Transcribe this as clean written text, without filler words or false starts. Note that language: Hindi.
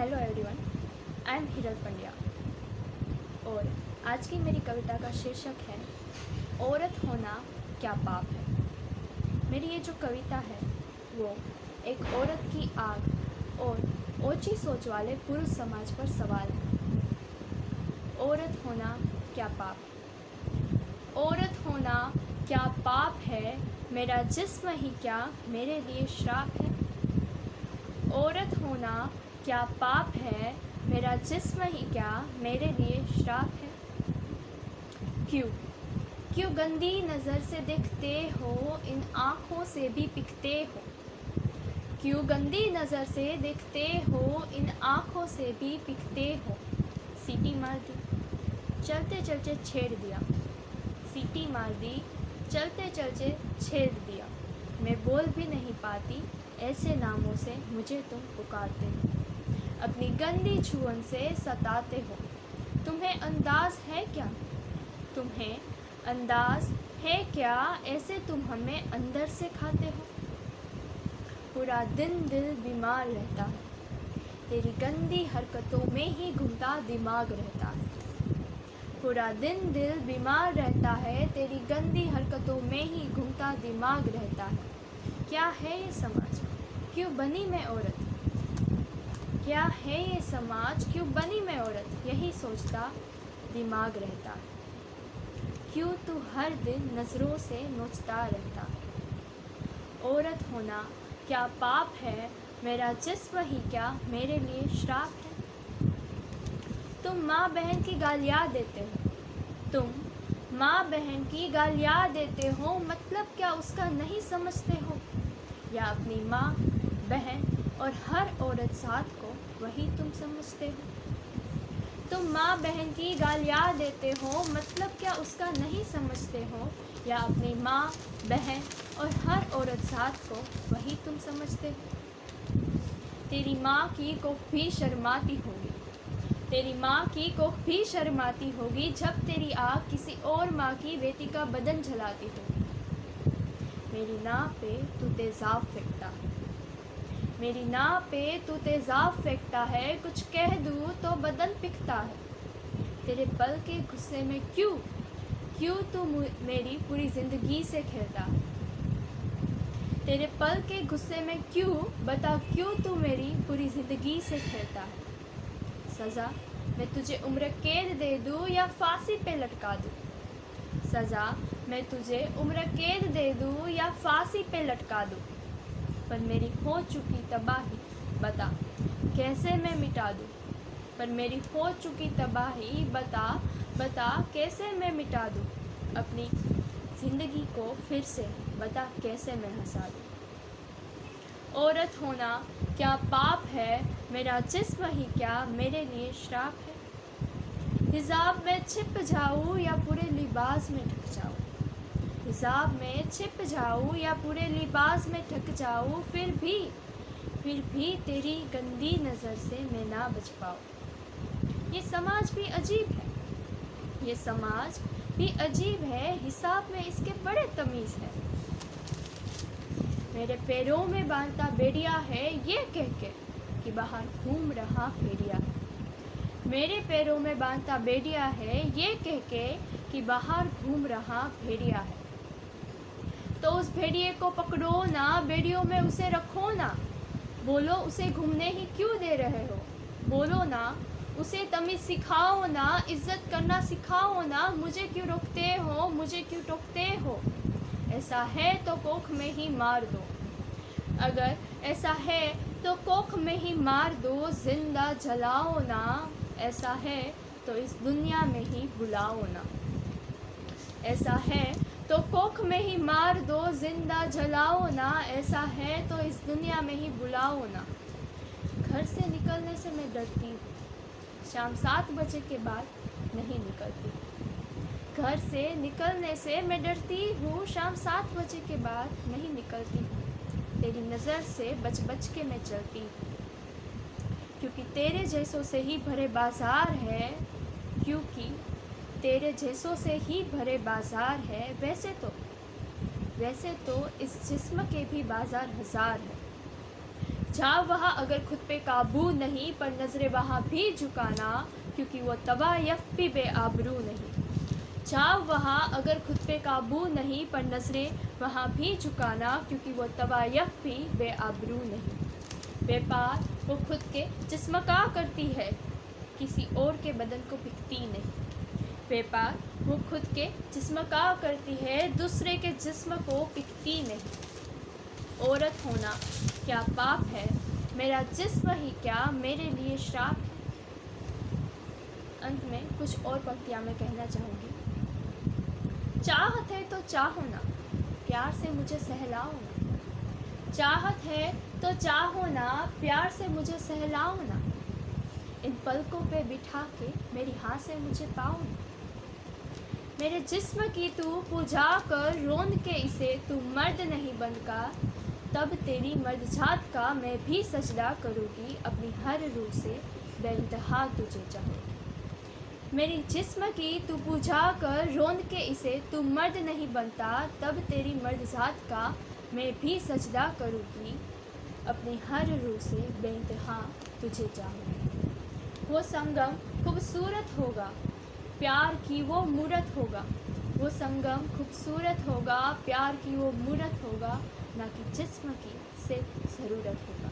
Hello everyone, I am Hiral Pandya और आज की मेरी कविता का शीर्षक है औरत होना क्या पाप है। मेरी ये जो कविता है वो एक औरत की आग और ओछी सोच वाले पुरुष समाज पर सवाल है। औरत होना क्या पाप है? औरत होना क्या पाप है? मेरा जिस्म ही क्या मेरे लिए श्राप है? औरत होना क्या पाप है? मेरा जिस्म ही क्या मेरे लिए श्राप है? क्यों गंदी नज़र से देखते हो, इन आँखों से भी पिकते हो? क्यों गंदी नज़र से देखते हो, इन आँखों से भी पिकते हो? सीटी मार दी, चलते चलते छेड़ दिया। सीटी मार दी, चलते चलते छेड़ दिया। मैं बोल भी नहीं पाती, ऐसे नामों से मुझे तुम पुकारते हो। अपनी गंदी छुअन से सताते हो। तुम्हें अंदाज है क्या? तुम्हें अंदाज है क्या? ऐसे तुम हमें अंदर से खाते हो। पूरा दिन दिल बीमार रहता है, तेरी गंदी हरकतों में ही घूमता दिमाग रहता है। पूरा दिन दिल बीमार रहता है, तेरी गंदी हरकतों में ही घूमता दिमाग रहता है। क्या है ये समाज, क्यों बनी मैं औरत? क्या है ये समाज, क्यों बनी मैं औरत? यही सोचता दिमाग रहता है। क्यों तू हर दिन नज़रों से नोचता रहता है? औरत होना क्या पाप है? मेरा जिस्म ही क्या मेरे लिए श्राप है? तुम माँ बहन की गालियाँ देते हो। तुम माँ बहन की गालियाँ देते हो, मतलब क्या उसका नहीं समझते हो? या अपनी माँ बहन और हर औरत साथ को वही तुम समझते हो? तुम माँ बहन की गालियाँ देते हो, मतलब क्या उसका नहीं समझते हो? या अपनी माँ बहन और हर औरत साथ को वही तुम समझते हो? तेरी माँ की कोख भी शर्माती होगी, तेरी माँ की कोख भी शर्माती होगी, जब तेरी आँख किसी और माँ की बेटी का बदन जलाती होगी। मेरी नाव पे तू तेज़ाब फेंकता है, मेरी नाव पे तू तेज़ाब फेंकता है, कुछ कह दूँ तो बदन पिघता है। तेरे पल के गुस्से में क्यों तू मेरी पूरी ज़िंदगी से खेलता है? तेरे पल के गुस्से में बता क्यों तू मेरी पूरी ज़िंदगी से खेलता है? सज़ा मैं तुझे उम्र कैद दे दूँ या फांसी पे लटका दूँ? सज़ा मैं तुझे उम्र कैद दे दूँ या फांसी पे लटका दूँ? पर मेरी हो चुकी तबाही बता कैसे मैं मिटा दूँ? पर मेरी हो चुकी तबाही बता कैसे मैं मिटा दूँ? अपनी ज़िंदगी को फिर से बता कैसे मैं हंसा दूँ? औरत होना क्या पाप है? मेरा जिस्म ही क्या मेरे लिए श्राप है? हिजाब में छिप जाऊँ या पूरे लिबास में ढक जाऊँ? हिजाब में छिप जाऊँ या पूरे लिबास में ढक जाऊँ, फिर भी तेरी गंदी नज़र से मैं ना बच पाऊँ। ये समाज भी अजीब है, ये समाज भी अजीब है, हिसाब में इसके बड़े तमीज़ है। मेरे पैरों में बांधता बेड़िया है, ये कह के कि बाहर घूम रहा भेड़िया है। मेरे पैरों में बांधता बेड़िया है, ये कह के कि बाहर घूम रहा भेड़िया है। तो उस भेड़िए को पकड़ो ना, बेड़ियों में उसे रखो ना। बोलो उसे घूमने ही क्यों दे रहे हो? बोलो ना, उसे तमीज़ सिखाओ ना, इज्जत करना सिखाओ ना। मुझे क्यों रोकते हो, मुझे क्यों टोकते हो? ऐसा है तो कोख में ही मार दो। अगर ऐसा है तो कोख में ही मार दो, जिंदा जलाओ ना। ऐसा है तो इस दुनिया में ही बुलाओ ना। ऐसा है तो कोख में ही मार दो, जिंदा जलाओ ना। ऐसा है तो इस दुनिया में ही बुलाओ ना। घर से निकलने से मैं डरती हूँ, शाम 7 बजे के बाद नहीं निकलती। घर से निकलने से मैं डरती हूँ, शाम 7 बजे के बाद नहीं निकलती। तेरी नज़र से बच के मैं चलती हूँ, क्योंकि तेरे जैसों से ही भरे बाज़ार है। क्योंकि तेरे जैसों से ही भरे बाज़ार है। वैसे तो इस जिस्म के भी बाज़ार हज़ार है। चाह वहाँ अगर खुद पे काबू नहीं, पर नजरें वहाँ भी झुकाना, क्योंकि वो तवायफ भी बेआबरू नहीं। चाह वहाँ अगर खुद पे काबू नहीं, पर नजरें वहाँ भी झुकाना, क्योंकि वो तवायफ भी बेआबरू नहीं। व्यापार वो खुद के जिस्म का करती है, किसी और के बदन को बिकती नहीं। व्यापार वो खुद के जिस्म का करती है, दूसरे के जिस्म को बिकती नहीं। औरत होना क्या पाप है, मेरा जिस्म ही क्या मेरे लिए श्राप है। अंत में कुछ और पंक्तियाँ मैं कहना चाहूँगी। चाहत है तो चाहो ना, प्यार से मुझे सहलाओ ना। चाहत है तो चाहो ना, प्यार से मुझे सहलाओ ना। इन पलकों पे बिठा के मेरी हाँ से मुझे पाओ ना। मेरे जिस्म की तू पूजा कर, रोंद के इसे तू मर्द नहीं बनका। तब तेरी मर्द जात का मैं भी सजदा करूँगी, अपनी हर रूह से बेइंतहा तुझे चाहूँगी। मेरी जिस्म की तू पूजा कर, रोंद के इसे तू मर्द नहीं बनता। तब तेरी मर्द जात का मैं भी सजदा करूँगी, अपनी हर रूह से बेइंतहा तुझे चाहूँगी। वो संगम खूबसूरत होगा, प्यार की वो मूरत होगा। वो संगम खूबसूरत होगा, प्यार की वो मूरत होगा, ना कि जिस्म की सिर्फ ज़रूरत होगा।